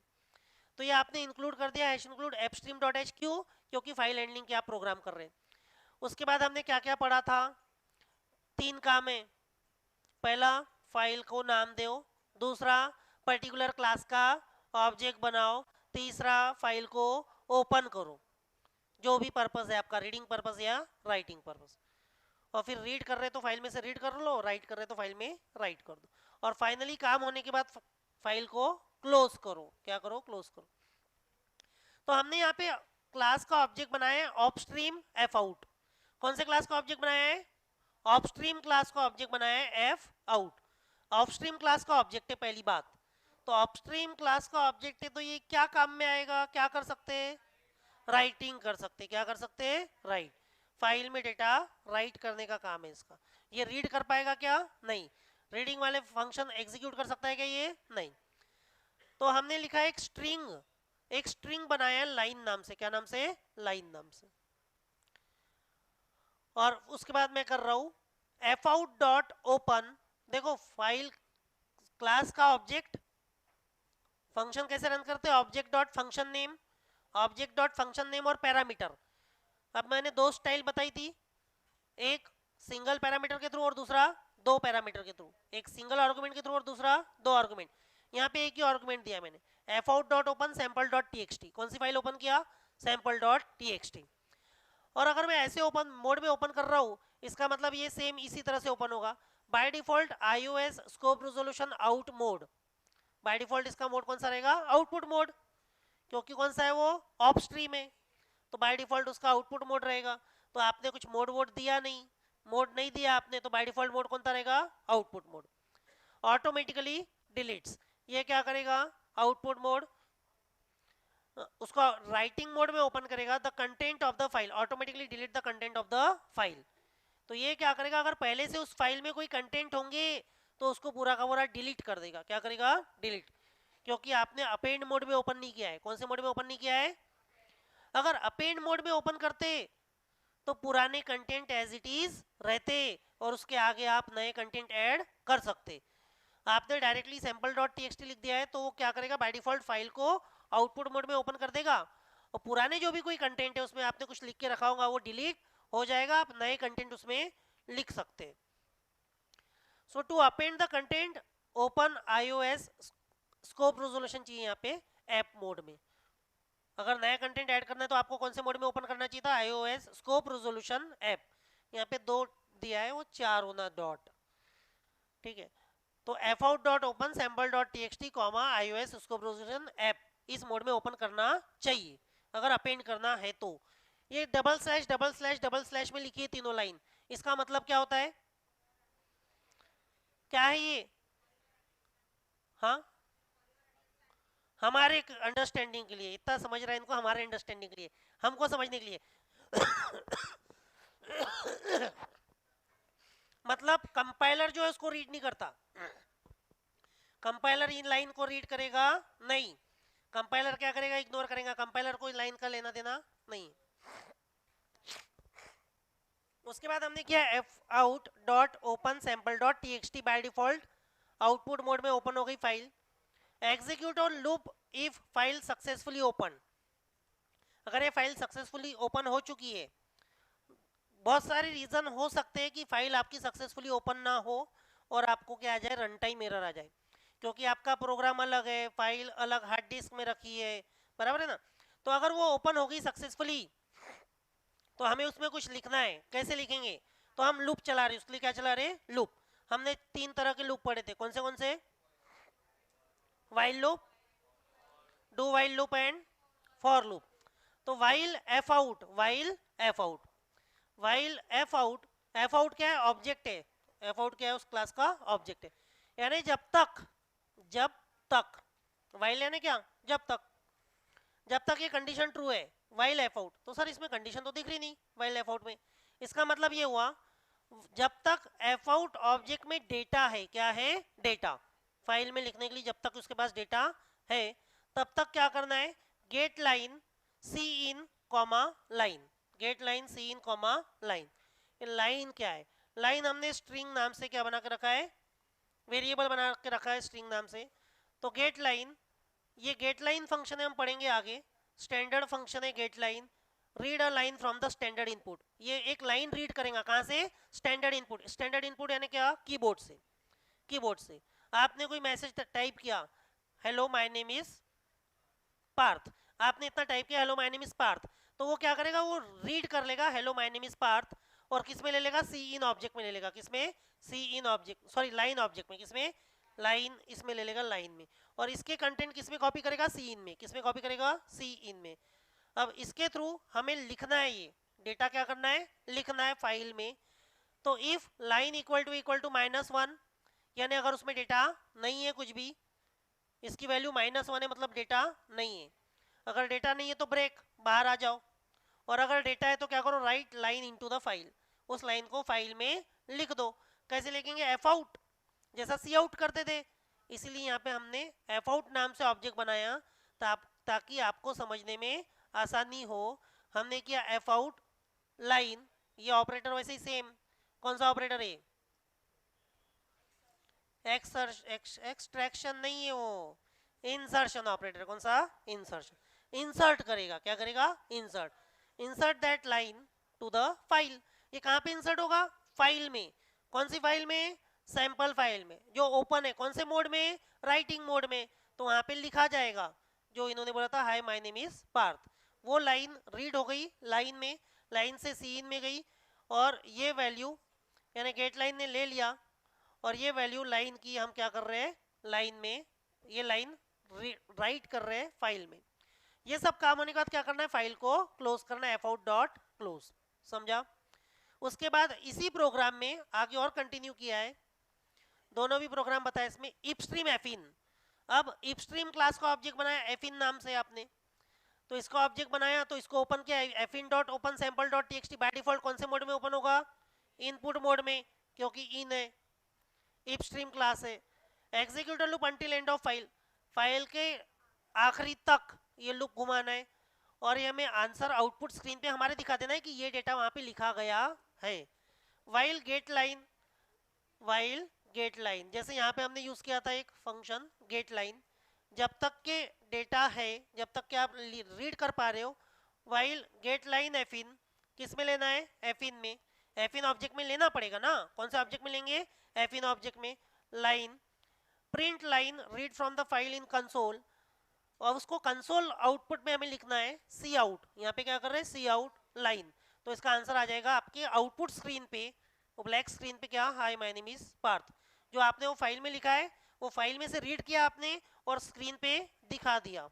तो ये आपने इंक्लूड कर दिया hash include fstream dot H, क्यों, क्योंकि फाइल हैंडलिंग के आप प्रोग्राम कर रहे हैं। उसके बाद हमने क्या क्या पढ़ा था, 3 काम है। पहला, फाइल को नाम दो। दूसरा, पर्टिकुलर क्लास का ऑब्जेक्ट बनाओ। तीसरा, फाइल को ओपन करो, जो भी पर्पस है आपका, रीडिंग पर्पस या राइटिंग पर्पस। और फिर रीड कर रहे तो फाइल में से रीड कर लो, राइट कर रहे तो फाइल में राइट कर दो। और फाइनली काम होने के बाद फाइल को क्लोज करो। क्या करो, क्लोज करो। तो हमने यहाँ पे क्लास का ऑब्जेक्ट बनाया है ऑपस्ट्रीम एफ आउट। कौन से क्लास का ऑब्जेक्ट बनाया है, ऑपस्ट्रीम क्लास का ऑब्जेक्ट बनाया है एफ आउट। ऑपस्ट्रीम क्लास का ऑब्जेक्ट है पहली बात। तो ऑपस्ट्रीम क्लास का ऑब्जेक्ट है तो ये क्या काम में आएगा, क्या कर सकते हैं, राइटिंग कर सकते हैं। क्या कर सकते हैं, राइट। फाइल में डेटा राइट करने का काम है इसका। ये रीड कर पाएगा क्या, नहीं। रीडिंग वाले फंक्शन एग्जीक्यूट कर सकता है क्या, ये नहीं। तो हमने लिखा है एक स्ट्रिंग बनाया लाइन नाम से। क्या नाम से, लाइन नाम से। और उसके बाद मैं कर रहा हूं एफ आउट डॉट ओपन। देखो फाइल क्लास का ऑब्जेक्ट, फंक्शन कैसे रन करते हैं, object dot function name, object dot function name और पैरामीटर। अब मैंने दो स्टाइल बताई थी, एक सिंगल पैरामीटर के थ्रू और दूसरा दो पैरामीटर के थ्रू। एक सिंगल आर्गुमेंट के थ्रू और दूसरा दो आर्गुमेंट। यहाँ पे एक ही आर्गुमेंट दिया मैंने, F out dot open sample dot T x T. कौन सी फाइल ओपन किया, sample dot T x T. और अगर मैं ऐसे ओपन मोड में ओपन कर रहा हूँ, इसका मतलब ये सेम इसी तरह से ओपन होगा। By default iOS scope resolution out mode, by default इसका मोड कौन सा रहेगा, आउटपुट मोड, क्योंकि कौन सा है वो, ऑप स्ट्रीम है। तो बाय डिफॉल्ट उसका आउटपुट मोड रहेगा। तो आपने कुछ मोड वोड दिया नहीं, मोड नहीं दिया आपने, तो बाय डिफॉल्ट मोड कौन सा रहेगा, आउटपुट मोड। ऑटोमेटिकली डिलीट्स, ये क्या करेगा, आउटपुट मोड उसको राइटिंग मोड में ओपन करेगा, the content of the file, automatically delete the content of the file. तो ये क्या करेगा, अगर पहले से उस फाइल में कोई कंटेंट होंगे तो उसको पूरा का पूरा डिलीट कर देगा। क्या करेगा, डिलीट, क्योंकि आपने अपेंड मोड में ओपन नहीं किया है। कौन से मोड में ओपन नहीं किया है, अगर अपेंड मोड में ओपन करते तो पुराने कंटेंट एज इट इज रहते और उसके आगे आप नए कंटेंट ऐड कर सकते। आपने डायरेक्टली सैंपल डॉट टीएक्सटी लिख दिया है तो वो क्या करेगा, बाय डिफॉल्ट फाइल को आउटपुट मोड में ओपन कर देगा और पुराने जो भी कोई कंटेंट है उसमें आपने कुछ लिख के रखा होगा वो डिलीट हो जाएगा, आप नए कंटेंट उसमें लिख सकते हैं। So to append the content open iOS scope resolution चाहिए यहाँ पे ऐप मोड में। अगर नया कंटेंट ऐड करना है तो आपको कौन से मोड में ओपन करना चाहिए था, iOS स्कोप रेजोल्यूशन ऐप। यहाँ पे 2 दिया है, वो 4 होना डॉट, ठीक है। तो F out dot open sample dot T x T comma iOS scope resolution app, इस मोड में ओपन करना चाहिए अगर अपेंड करना है तो। ये double slash double slash double slash में लिखी है तीनों लाइन, इसका मतलब क्या होता है, क्या है ये, हाँ हमारे अंडरस्टैंडिंग के लिए, इतना समझ रहा है इनको, हमारे अंडरस्टैंडिंग के लिए, हमको समझने के लिए। मतलब कंपाइलर जो है उसको रीड नहीं करता, कंपाइलर इन लाइन को रीड करेगा नहीं, कंपाइलर क्या करेगा, इग्नोर करेगा, कंपाइलर को लाइन का लेना देना नहीं। उसके बाद हमने किया F out dot open sample dot T x T, by default output mode में ओपन हो गई file. Execute on loop if file successfully open, अगर ये फाइल सक्सेसफुली ओपन हो चुकी है, बहुत सारे रीजन हो सकते हैं कि फाइल आपकी सक्सेसफुली ओपन ना हो और आपको क्या आ जाए, रन टाइम एरर आ जाए, क्योंकि आपका प्रोग्राम अलग है, फाइल अलग हार्ड डिस्क में रखी है, बराबर है ना। तो अगर वो ओपन हो गई सक्सेसफुली तो हमें उसमें कुछ लिखना है, कैसे लिखेंगे, तो हम लूप चला रहे, उसके लिए क्या चला रहे, लूप। हमने 3 तरह के लूप पढ़े थे, कौन से, while loop, do while loop and for loop. तो file fout, file fout, file F out, fout क्या है, ऑब्जेक्ट है, एफ आउट क्या है, उस क्लास का ऑब्जेक्ट है। यानी जब तक वाइल यानी क्या, जब तक ये कंडीशन ट्रू है, वाइल एफ आउट। तो सर इसमें कंडीशन तो दिख रही नहीं वाइल एफ आउट में, इसका मतलब ये हुआ जब तक एफ आउट ऑब्जेक्ट में डेटा है, क्या है, डेटा, फाइल में लिखने के लिए जब तक उसके पास डेटा है, तब तक क्या करना है, गेट लाइन सी इन कॉमा लाइन, गेट लाइन सी इन कॉमा लाइन। लाइन क्या है, लाइन हमने स्ट्रिंग नाम से क्या बना के रखा है, वेरिएबल बना के रखा है स्ट्रिंग नाम से। तो गेट लाइन, ये गेट लाइन फंक्शन है, हम पढ़ेंगे आगे, स्टैंडर्ड फंक्शन है get line. Read a line from the standard input, ये एक लाइन रीड करेगा कहां से, स्टैंडर्ड इनपुट। स्टैंडर्ड इनपुट यानी क्या, कीबोर्ड से, कीबोर्ड से आपने कोई मैसेज टाइप किया, hello my name is Parth, आपने इतना टाइप किया, hello my name is Parth, तो वो क्या करेगा, वो रीड कर लेगा hello my name is Parth, और किस में ले लेगा, सी इन ऑब्जेक्ट में ले लेगा, किसमें, सी इन ऑब्जेक्ट, सॉरी लाइन ऑब्जेक्ट में, किसमें, लाइन, इसमें ले लेगा लाइन में। और इसके कंटेंट किसमें कॉपी करेगा, सी इन में, किसमें कॉपी करेगा, सी इन में। अब इसके थ्रू हमें लिखना है, ये डेटा क्या करना है, लिखना है फाइल में। तो इफ लाइन इक्वल टू -1, यानी अगर उसमें डेटा नहीं है कुछ भी, इसकी वैल्यू -1 है, मतलब डेटा नहीं है। अगर डेटा नहीं है तो ब्रेक, बाहर आ जाओ। और अगर डेटा है तो क्या करो, right line into the file, उस लाइन को फाइल में लिख दो। कैसे लिखेंगे, एफ आउट, जैसा सी आउट करते थे, इसीलिए यहाँ पे हमने एफ आउट नाम से ऑब्जेक्ट बनाया, ताकि आपको समझने में आसानी हो। हमने किया एफ आउट लाइन, ये ऑपरेटर वैसे ही सेम, कौन सा ऑपरेटर है, एक्सट्रैक्शन नहीं है वो, इंसर्शन ऑपरेटर, कौन सा, इंसर्शन, इंसर्ट करेगा, क्या करेगा, insert, insert that line to the file. ये कहाँ पे इंसर्ट होगा, फाइल में, कौन सी फाइल में, सैंपल फाइल में, जो ओपन है, कौन से मोड में, राइटिंग मोड में। तो वहां पे लिखा जाएगा जो इन्होंने बोला था, hi my name is Parth, वो लाइन रीड हो गई लाइन में, लाइन से सीन में गई, और ये वैल्यू यानी गेट लाइन ने ले लिया, और ये वैल्यू लाइन की हम क्या कर रहे हैं, लाइन में ये लाइन राइट कर रहे हैं फाइल में। ये सब काम होने के बाद क्या करना है, फाइल को क्लोज करना है, एफ आउट डॉट क्लोज, समझा। उसके बाद इसी प्रोग्राम में आगे और कंटिन्यू किया है, दोनों भी प्रोग्राम बताया इसमें, इफ स्ट्रीम एफिन। अब इफ स्ट्रीम क्लास का ऑब्जेक्ट बनाया एफिन नाम से आपने, तो इसका ऑब्जेक्ट बनाया, तो इसको ओपन किया, fin dot open sample dot TXT, by default कौन से मोड में ओपन होगा, इनपुट मोड में, क्योंकि इन है, इफ स्ट्रीम क्लास है। Executor loop until and of file, file के आखिरी तक ये लूप घुमाना है, और ये हमें आंसर आउटपुट स्क्रीन पे हमारे दिखा देना है कि ये डेटा वहां पे लिखा गया है। While get line, while get line, जैसे यहाँ पे हमने यूज किया था एक फंक्शन गेट लाइन, जब तक के डेटा है, जब तक के आप रीड कर पा रहे हो, वाइल गेट लाइन एफिन, किस में लेना है, एफिन में, एफिन ऑब्जेक्ट में लेना पड़ेगा ना, कौन से ऑब्जेक्ट में लेंगे, एफिन ऑब्जेक्ट में, line print line read from the file in console, और उसको कंसोल आउटपुट में हमें लिखना है सी आउट, यहाँ पे क्या कर रहे हैं, सी आउट लाइन। तो इसका आंसर आ जाएगा आपके आउटपुट स्क्रीन पे, वो ब्लैक स्क्रीन पे, क्या, hi my name is Parth, जो आपने वो फाइल में लिखा है, वो फाइल में से रीड किया आपने और स्क्रीन पे दिखा दिया।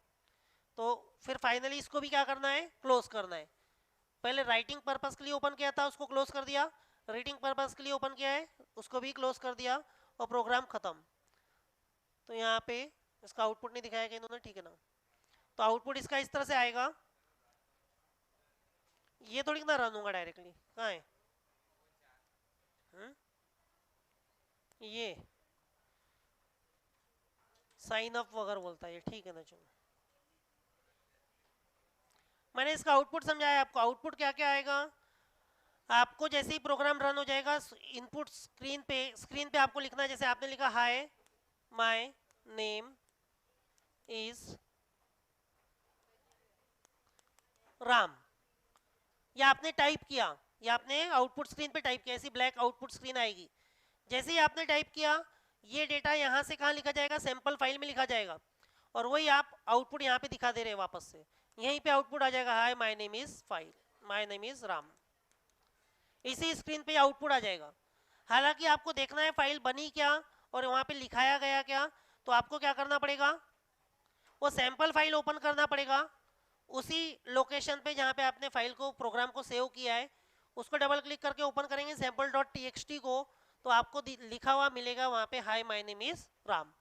तो फिर फाइनली इसको भी क्या करना है, क्लोज करना है। पहले राइटिंग पर्पस के लिए ओपन किया था, उसको क्लोज कर दिया, रीडिंग पर्पस के लिए ओपन किया है, उसको भी क्लोज कर दिया, और प्रोग्राम खत्म। तो यहाँ पे इसका आउटपुट नहीं दिखाया गया इन्होंने, ठीक है ना। तो आउटपुट इसका इस तरह से आएगा, ये थोड़ी ना रन होगा डायरेक्टली, कहाँ है, ये साइन अप वगैरह बोलता है ये, ठीक है ना। चलो मैंने इसका आउटपुट समझाया आपको, आउटपुट क्या क्या आएगा, आपको जैसे ही प्रोग्राम रन हो जाएगा, इनपुट स्क्रीन पे आपको लिखना है, जैसे आपने लिखा हाय माय नेम इज राम, या आपने टाइप किया, या आपने आउटपुट स्क्रीन पे टाइप किया, ऐसी ब्लैक आउटपुट स्क्रीन आएगी। जैसे ही आपने टाइप किया, ये डेटा यहाँ से कहाँ लिखा जाएगा, सैंपल फाइल में लिखा जाएगा, और वही आप आउटपुट यहाँ पे दिखा दे रहे हैं वापस से, यहीं पे आउटपुट आ जाएगा, हाय my name is file, my name is Ram, इसी स्क्रीन पे आउटपुट आ जाएगा। हालांकि आपको देखना है फाइल बनी क्या और वहाँ पे लिखाया गया क्या, तो आपको क्या करना पड़ेगा, वो सैंपल फाइल ओपन करना पड़ेगा, उसी लोकेशन पे जहाँ पे आपने फाइल को प्रोग्राम को सेव किया है उसको डबल क्लिक करके ओपन करेंगे sample.txt को, तो आपको लिखा हुआ मिलेगा वहाँ पे हाय माय नेम इज राम।